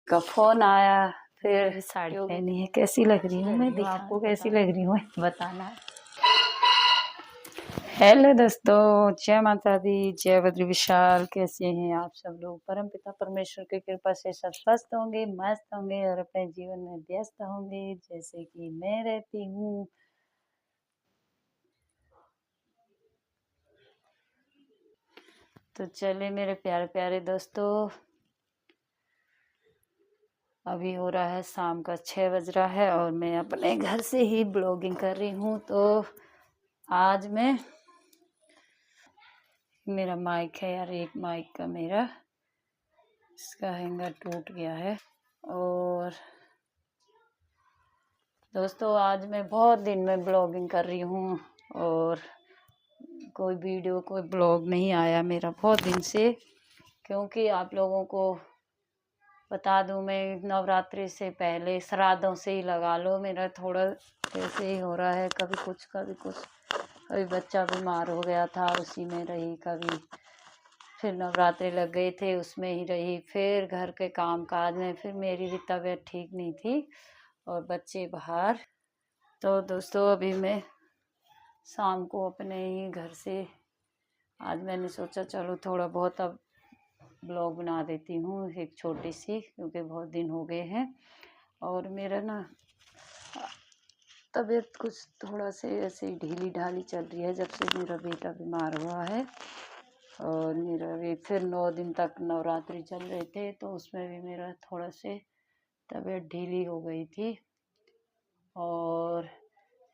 का फोन आया, फिर साड़ी पहनी है। कैसी लग रही हूँ मैं? आपको कैसी लग रही हूँ बताना। हेलो दोस्तों, जय माता दी, जय बद्री विशाल। कैसे हैं आप सब लोग? परम पिता परमेश्वर की कृपा से सब स्वस्थ होंगे, मस्त होंगे और अपने जीवन में व्यस्त होंगे जैसे कि मैं रहती हूँ। तो चले मेरे प्यारे प्यारे दोस्तों, अभी हो रहा है शाम का 6 बज रहा है और मैं अपने घर से ही ब्लॉगिंग कर रही हूँ। तो आज मैं, मेरा माइक है यार, एक माइक का मेरा इसका हैंगर टूट गया है। और दोस्तों आज मैं बहुत दिन में ब्लॉगिंग कर रही हूँ और कोई वीडियो कोई ब्लॉग नहीं आया मेरा बहुत दिन से, क्योंकि आप लोगों को बता दूं, मैं नवरात्रि से पहले श्राद्धों से ही लगा लो, मेरा थोड़ा ऐसे ही हो रहा है, कभी कुछ कभी कुछ। कभी बच्चा बीमार हो गया था उसी में रही, कभी फिर नवरात्रि लग गए थे उसमें ही रही, फिर घर के काम काज में, फिर मेरी भी तबीयत ठीक नहीं थी और बच्चे बाहर। तो दोस्तों अभी मैं शाम को अपने ही घर से, आज मैंने सोचा चलो थोड़ा बहुत अब ब्लॉग बना देती हूँ एक छोटी सी, क्योंकि बहुत दिन हो गए हैं और मेरा ना तबीयत कुछ थोड़ा से ऐसे ढीली ढाली चल रही है जब से मेरा बेटा बीमार हुआ है। और मेरा भी फिर 9 दिन तक नवरात्रि चल रहे थे तो उसमें भी मेरा थोड़ा से तबीयत ढीली हो गई थी। और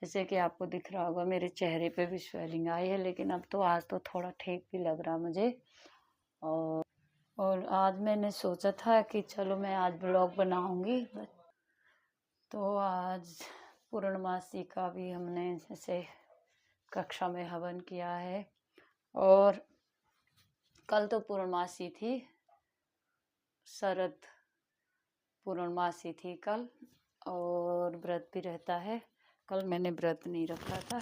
जैसे कि आपको दिख रहा होगा मेरे चेहरे पे भी स्वेलिंग आई है, लेकिन अब तो आज तो थोड़ा ठीक भी लग रहा मुझे। और आज मैंने सोचा था कि चलो मैं आज ब्लॉग बनाऊंगी। तो आज पूर्णमासी का भी हमने जैसे कक्षा में हवन किया है और कल तो पूर्णमासी थी, शरद पूर्णमासी थी कल, और व्रत भी रहता है। कल मैंने व्रत नहीं रखा था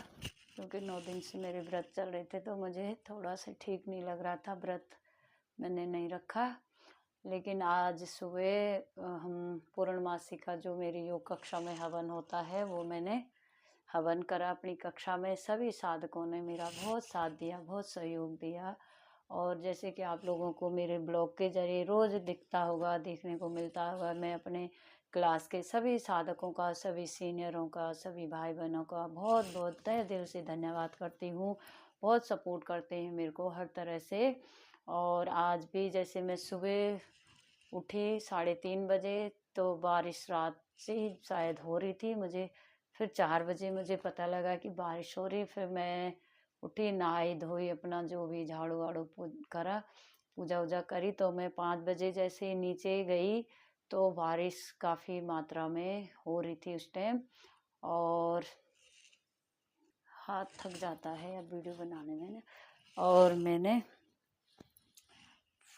क्योंकि 9 दिन से मेरे व्रत चल रहे थे तो मुझे थोड़ा सा ठीक नहीं लग रहा था, व्रत मैंने नहीं रखा। लेकिन आज सुबह हम पूर्णमासी का जो मेरी योग कक्षा में हवन होता है वो मैंने हवन करा अपनी कक्षा में। सभी साधकों ने मेरा बहुत साथ दिया, बहुत सहयोग दिया। और जैसे कि आप लोगों को मेरे ब्लॉग के जरिए रोज़ दिखता होगा, देखने को मिलता होगा, मैं अपने क्लास के सभी साधकों का, सभी सीनियरों का, सभी भाई बहनों का बहुत बहुत तहे दिल से धन्यवाद करती हूँ। बहुत सपोर्ट करते हैं मेरे को हर तरह से। और आज भी जैसे मैं सुबह उठी 3:30 बजे तो बारिश रात से ही शायद हो रही थी, मुझे फिर 4 बजे मुझे पता लगा कि बारिश हो रही। फिर मैं उठी, नहाई धोई, अपना जो भी झाड़ू वाड़ू करा, पूजा वूजा करी। तो मैं 5 बजे जैसे नीचे गई तो बारिश काफ़ी मात्रा में हो रही थी उस टाइम, और हाथ थक जाता है अब वीडियो बनाने में ना। और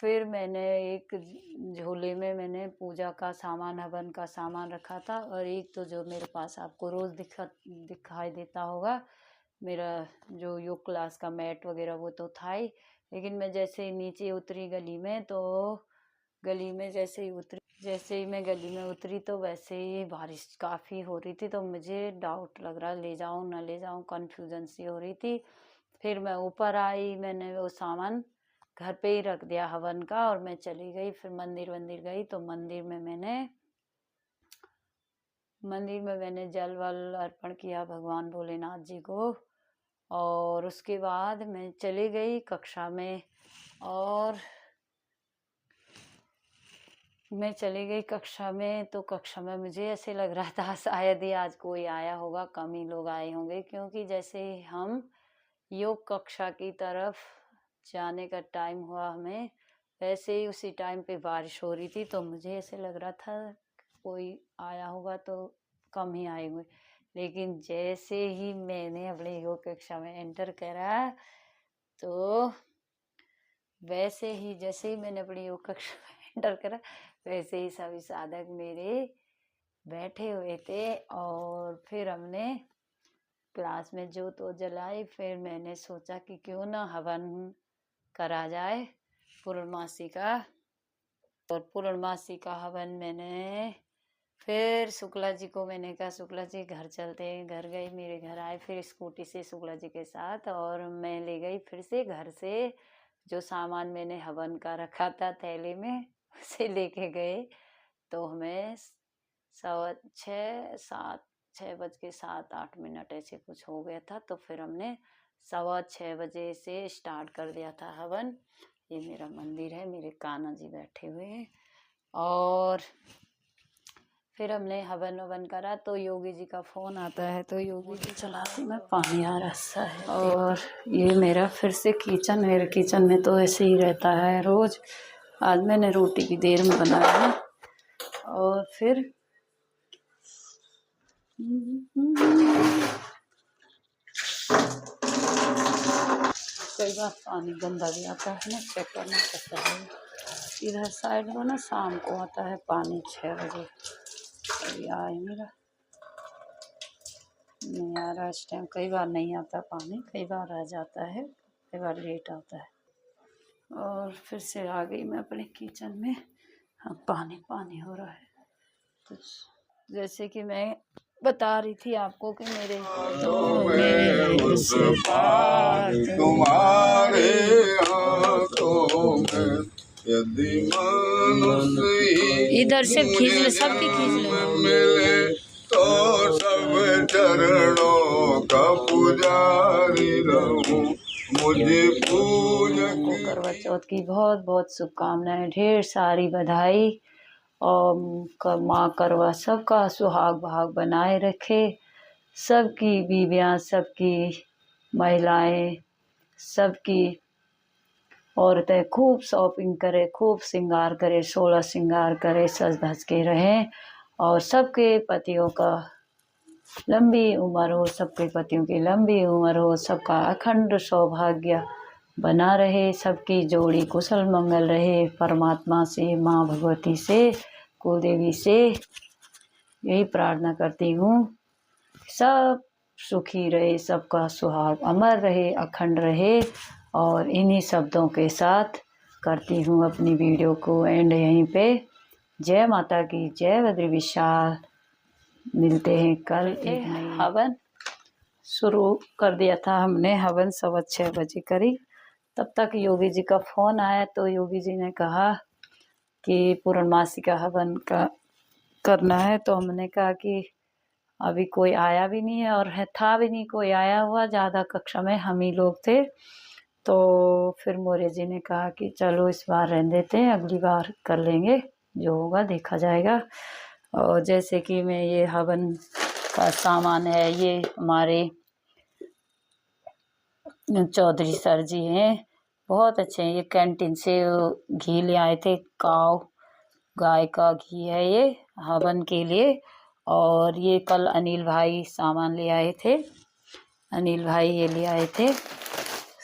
फिर मैंने एक झोले में मैंने पूजा का सामान, हवन का सामान रखा था, और एक तो जो मेरे पास आपको रोज़ दिखाई देता होगा, मेरा जो योग क्लास का मैट वगैरह वो तो था ही। लेकिन मैं जैसे ही नीचे उतरी गली में, तो गली में जैसे ही मैं गली में उतरी तो वैसे ही बारिश काफ़ी हो रही थी, तो मुझे डाउट लग रहा ले जाऊँ ना ले जाऊँ, कन्फ्यूजन सी हो रही थी। फिर मैं ऊपर आई, मैंने वो सामान घर पे ही रख दिया हवन का, और मैं चली गई। फिर मंदिर गई तो मंदिर में मैंने जल वल अर्पण किया भगवान भोलेनाथ जी को। और उसके बाद मैं चली गई कक्षा में, और मैं चली गई कक्षा में। तो कक्षा में मुझे ऐसे लग रहा था शायद ही आज कोई आया होगा, कम ही लोग आए होंगे, क्योंकि जैसे हम योग कक्षा की तरफ जाने का टाइम हुआ हमें, वैसे ही उसी टाइम पे बारिश हो रही थी। तो मुझे ऐसे लग रहा था कोई आया होगा तो कम ही आए हुए। लेकिन जैसे ही मैंने अपने योग कक्षा में एंटर करा, तो जैसे ही मैंने अपनी योग कक्षा में एंटर करा, वैसे ही सभी साधक मेरे बैठे हुए थे। और फिर हमने क्लास में ज्योत वो जलाई। फिर मैंने सोचा कि क्यों ना हवन करा जाए पूर्णमासी का। और पूर्णमासी का हवन मैंने फिर शुक्ला जी को मैंने कहा शुक्ला जी घर चलते हैं। घर गई, मेरे घर आए फिर स्कूटी से शुक्ला जी के साथ, और मैं ले गई फिर से घर से जो सामान मैंने हवन का रखा था थैली में उसे लेके गए। तो हमें 6:07 6:07 8 ऐसे कुछ हो गया था। तो फिर हमने 6:15 से स्टार्ट कर दिया था हवन। ये मेरा मंदिर है, मेरे कान्हा जी बैठे हुए हैं। और फिर हमने हवन ववन करा तो योगी जी का फ़ोन आता है, तो योगी जी चलाती में पानी आ रहा है। और ये मेरा फिर से किचन, मेरे किचन में तो ऐसे ही रहता है रोज़। आज मैंने रोटी की देर में बनाया। और फिर कई बार पानी गंदा भी आता है ना, चेक करना पड़ता है। इधर साइड में ना शाम को आता है पानी 6 बजे। अभी आए मेरा नहीं आ रहा इस टाइम। कई बार नहीं आता पानी, कई बार आ जाता है, कई बार लेट आता है। और फिर से आ गई मैं अपने किचन में। हाँ, पानी पानी हो रहा है। तो जैसे कि मैं बता रही थी आपको कि मेरे तुम्हारे हाथों में यदि इधर से खींच ले, सबकी खींच ले, तो सब चरणों का पुजारी रहूं। मुझे पूजन करवा चौथ की बहुत बहुत शुभकामनाएं, ढेर सारी बधाई। और माँ करवा सबका सुहाग भाग बनाए रखे, सबकी बीवियाँ, सबकी महिलाएं, सबकी औरतें खूब शॉपिंग करे, खूब श्रृंगार करे, 16 श्रृंगार करे, सज धज के रहें। और सबके पतियों का लंबी उम्र हो, सबके पतियों की लंबी उम्र हो, सबका अखंड सौभाग्य बना रहे, सबकी जोड़ी कुशल मंगल रहे। परमात्मा से, माँ भगवती से, कुलदेवी से यही प्रार्थना करती हूँ, सब सुखी रहे, सबका सुहाग अमर रहे, अखंड रहे। और इन्हीं शब्दों के साथ करती हूँ अपनी वीडियो को एंड यहीं पे। जय माता की जय। बद्री विशाल। मिलते हैं कल एक नई हवन शुरू कर दिया था हमने, हवन 6:15 बजे करी। तब तक योगी जी का फ़ोन आया, तो योगी जी ने कहा कि पूर्णमासी का हवन का करना है। तो हमने कहा कि अभी कोई आया भी नहीं है, और है था भी नहीं कोई आया हुआ, ज़्यादा कक्षा में हम ही लोग थे। तो फिर मौर्य जी ने कहा कि चलो इस बार रहने देते हैं, अगली बार कर लेंगे, जो होगा देखा जाएगा। और जैसे कि मैं ये हवन का सामान है, ये हमारे चौधरी सर जी हैं, बहुत अच्छे हैं। ये कैंटीन से घी ले आए थे, गाय का घी है ये हवन के लिए। और ये कल अनिल भाई सामान ले आए थे, अनिल भाई ये ले आए थे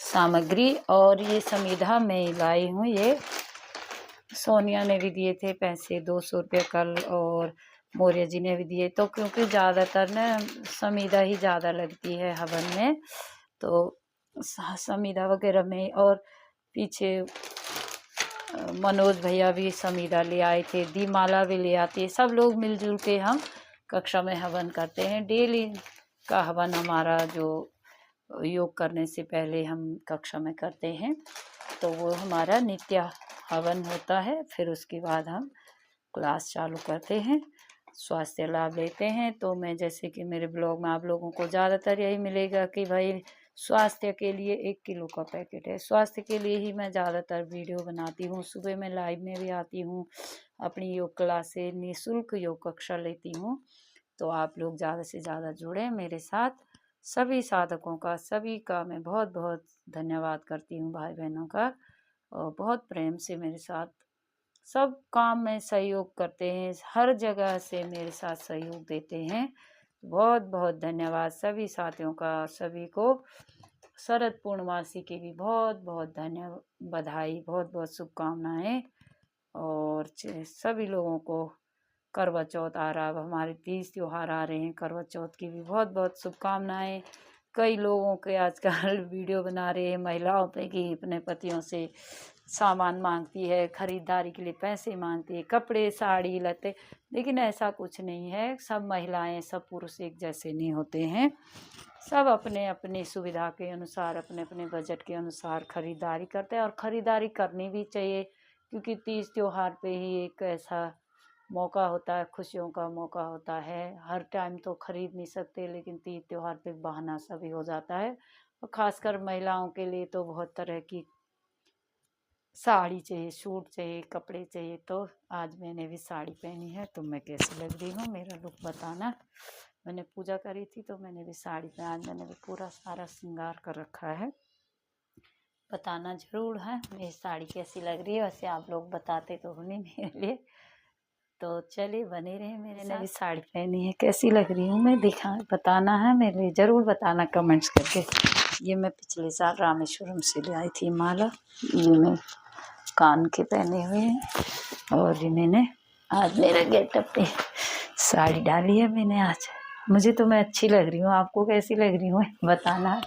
सामग्री। और ये समिधा मैं लाई हूँ, ये सोनिया ने भी दिए थे पैसे 200 रुपये कल, और मौर्य जी ने भी दिए। तो क्योंकि ज़्यादातर ना समिधा ही ज़्यादा लगती है हवन में, तो समिधा वगैरह में। और पीछे मनोज भैया भी समिधा ले आए थे, दीमाला भी ले आती है। सब लोग मिलजुल के हम कक्षा में हवन करते हैं। डेली का हवन हमारा जो योग करने से पहले हम कक्षा में करते हैं, तो वो हमारा नित्य हवन होता है। फिर उसके बाद हम क्लास चालू करते हैं, स्वास्थ्य लाभ लेते हैं। तो मैं जैसे कि मेरे ब्लॉग में आप लोगों को ज़्यादातर यही मिलेगा कि भाई स्वास्थ्य के लिए 1 किलो का पैकेट है, स्वास्थ्य के लिए ही मैं ज़्यादातर वीडियो बनाती हूँ। सुबह मैं लाइव में भी आती हूँ, अपनी योग क्लास से निःशुल्क योग कक्षा लेती हूँ। तो आप लोग ज़्यादा से ज़्यादा जुड़ें मेरे साथ। सभी साधकों का, सभी का मैं बहुत बहुत धन्यवाद करती हूँ, भाई बहनों का। और बहुत प्रेम से मेरे साथ सब काम में सहयोग करते हैं, हर जगह से मेरे साथ सहयोग देते हैं। बहुत बहुत धन्यवाद सभी साथियों का। सभी को शरद पूर्णमासी की भी बहुत बहुत बधाई, बहुत बहुत शुभकामनाएं। और सभी लोगों को करवा चौथ आ रहा, अब हमारे 30 त्योहार आ रहे हैं, करवा चौथ की भी बहुत बहुत शुभकामनाएं। कई लोगों के आजकल वीडियो बना रहे हैं महिलाओं पे कि अपने पतियों से सामान मांगती है, खरीदारी के लिए पैसे मांगती है, कपड़े साड़ी लत्ते। लेकिन ऐसा कुछ नहीं है, सब महिलाएं सब पुरुष एक जैसे नहीं होते हैं। सब अपने अपनी सुविधा के अनुसार, अपने अपने बजट के अनुसार खरीदारी करते हैं, और ख़रीदारी करनी भी चाहिए, क्योंकि तीज त्योहार पे ही एक ऐसा मौका होता है, खुशियों का मौका होता है। हर टाइम तो खरीद नहीं सकते, लेकिन तीज त्योहार पे बहाना सा भी हो जाता है। और ख़ासकर महिलाओं के लिए तो बहुत तरह की साड़ी चाहिए, सूट चाहिए, कपड़े चाहिए। तो आज मैंने भी साड़ी पहनी है, तो मैं कैसी लग रही हूँ मेरा लुक बताना। मैंने पूजा करी थी तो मैंने भी साड़ी पहनी, आज मैंने भी पूरा सारा श्रृंगार कर रखा है। बताना ज़रूर है मेरी साड़ी कैसी लग रही है। वैसे आप लोग बताते तो होंगे मेरे लिए, तो चलिए बने रहे मेरे साथ। मैंने भी साड़ी पहनी है, कैसी लग रही हूँ मैं बताना है मेरे लिए, ज़रूर बताना कमेंट्स करके। ये मैं पिछले साल रामेश्वरम से ले आई थी माला, ये मैं कान के पहने हुए हैं, और ये मैंने आज मेरा गेटअप पे साड़ी डाली है मैंने आज। मुझे तो मैं अच्छी लग रही हूँ, आपको कैसी लग रही हूँ बताना।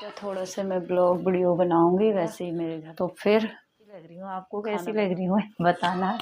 तो थोड़ा से मैं ब्लॉग वीडियो बनाऊंगी वैसे ही मेरे घर, तो फिर लग रही हूँ आपको कैसी लग रही हूँ बताना।